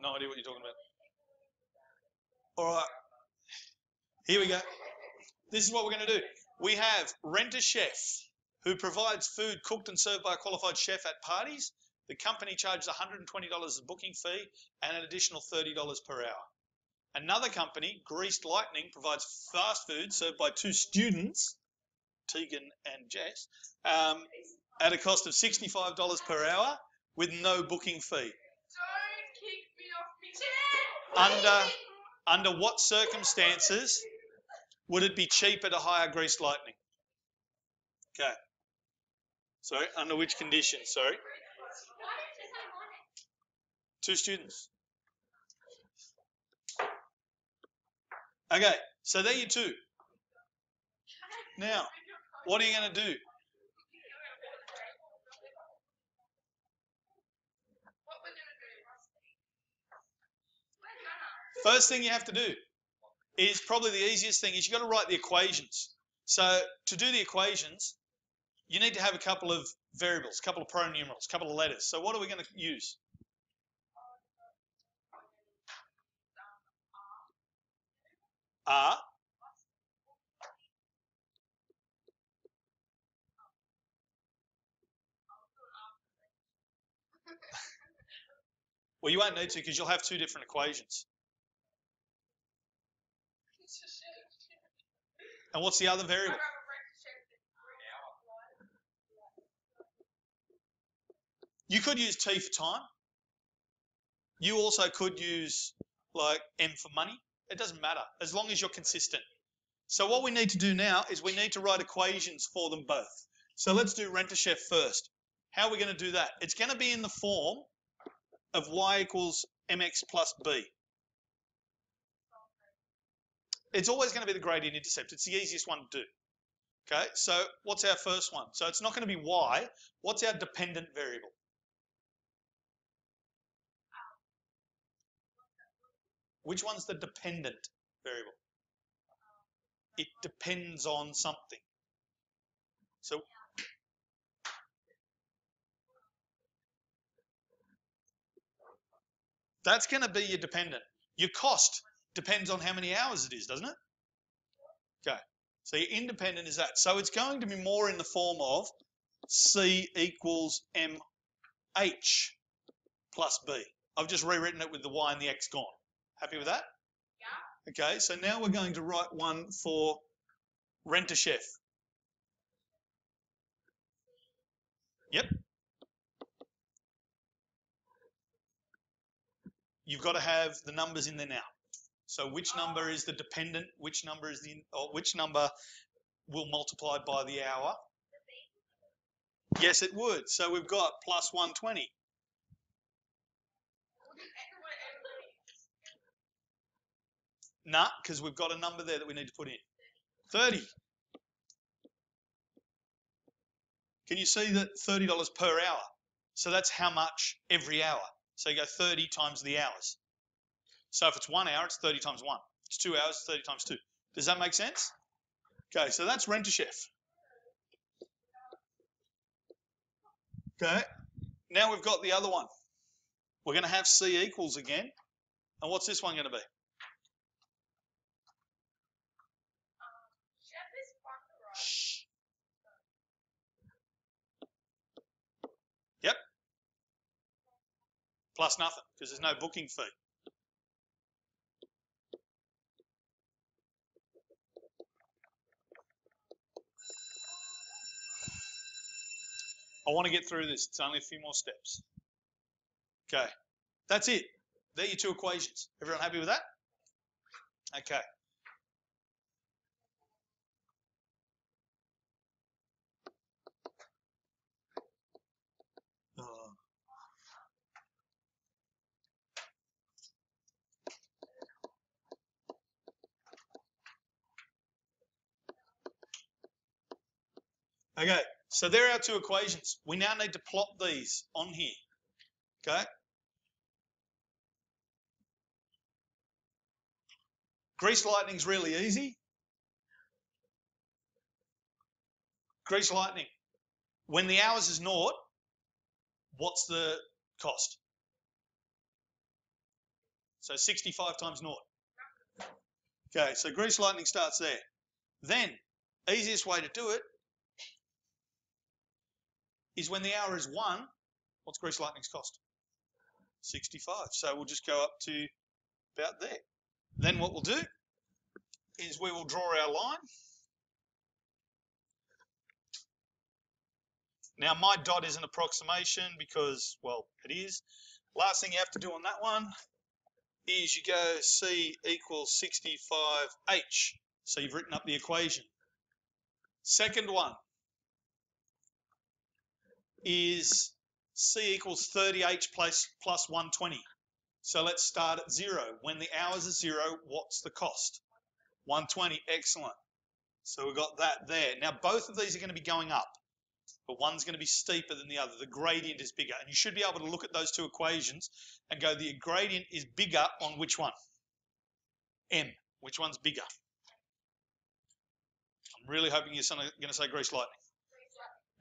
No idea what you're talking about. All right, here we go. This is what we're going to do. We have rent a chef who provides food cooked and served by a qualified chef at parties. The company charges $120 as a booking fee and an additional $30 per hour. Another company, Greased Lightning, provides fast food served by two students, Tegan and Jess, at a cost of $65 per hour with no booking fee. Don't kick me off my chair! Under what circumstances would it be cheaper to hire Greased Lightning? Okay. Sorry, under which conditions? Sorry. Two students. Okay, so there you two. Now, what are you going to do? First thing you have to do is probably the easiest thing is you've got to write the equations. So to do the equations, you need to have a couple of variables, a couple of pronumerals, a couple of letters. So what are we going to use? R. Well, you won't need to because you'll have two different equations. And what's the other variable? You could use T for time. You also could use like M for money. It doesn't matter as long as you're consistent. So what we need to do now is we need to write equations for them both. So let's do rent a chef first. How are we going to do that? It's going to be in the form of y equals mx plus b. It's always going to be the gradient intercept. It's the easiest one to do. Okay, so what's our first one? So it's not going to be y. What's our dependent variable? Which one's the dependent variable? It depends on something. So that's going to be your dependent. Your cost depends on how many hours it is, doesn't it? Okay. So your independent is that. So it's going to be more in the form of C equals MH plus B. I've just rewritten it with the Y and the X gone. Happy with that? Yeah. Okay, so now we're going to write one for rent a chef. Yep. You've got to have the numbers in there now. So which number is the dependent? Which number is which number will multiply by the hour? Yes, it would. So we've got plus 120. Nah, because we've got a number there that we need to put in. 30. Can you see that $30 per hour? So that's how much every hour. So you go 30 times the hours. So if it's 1 hour, it's 30 times 1. If it's 2 hours, it's 30 times 2. Does that make sense? Okay, so that's rent a chef. Okay, now we've got the other one. We're going to have C equals again. And what's this one going to be? Shh. Yep. Plus nothing, because there's no booking fee. I want to get through this. It's only a few more steps. Okay, that's it. They're your two equations. Everyone happy with that? Okay. Okay, so there are our two equations. We now need to plot these on here. Okay. Greased lightning's really easy. Greased lightning. When the hours is 0, what's the cost? So 65 times 0. Okay, so grease lightning starts there. Then, easiest way to do it is when the hour is 1, what's grease lightning's cost? 65. So we'll just go up to about there. Then what we'll do is we will draw our line. Now my dot is an approximation because, well, it is. Last thing you have to do on that one is you go C equals 65H. So you've written up the equation. Second one is C equals 30H plus 120. So let's start at 0. When the hours are 0, what's the cost? 120. Excellent. So we've got that there. Now both of these are going to be going up, but one's going to be steeper than the other. The gradient is bigger. And you should be able to look at those two equations and go, the gradient is bigger on which one? M. Which one's bigger? I'm really hoping you're going to say grease lightning.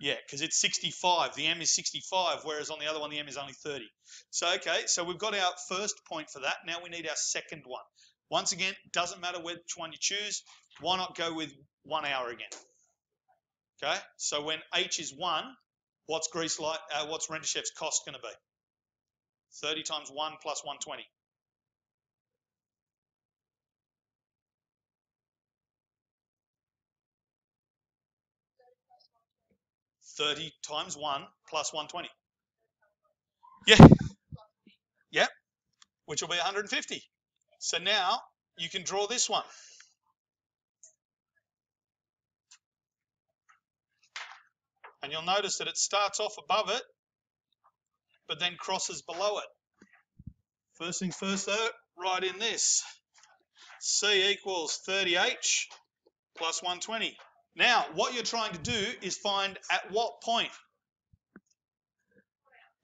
Yeah, because it's 65. The M is 65, whereas on the other one, the M is only 30. So, okay, so we've got our first point for that. Now we need our second one. Once again, doesn't matter which one you choose. Why not go with 1 hour again? Okay, so when H is 1, what's Renter Chef's cost going to be? 30 times 1 plus 120. 30 times 1 plus 120. Yeah. Yep. Which will be 150. So now you can draw this one. And you'll notice that it starts off above it, but then crosses below it. First things first though, write in this. C equals 30H plus 120. Now, what you're trying to do is find at what point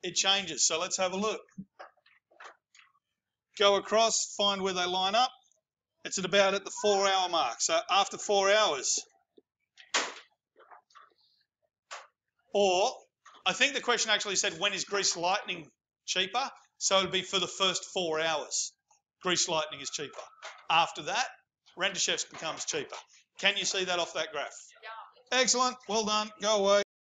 it changes. So let's have a look. Go across, find where they line up. It's at about at the 4-hour mark. So after 4 hours. Or, I think the question actually said, when is grease lightning cheaper? So it'd be for the first 4 hours. Grease lightning is cheaper. After that, Renter Chefs becomes cheaper. Can you see that off that graph? Yeah. Excellent. Well done. Go away.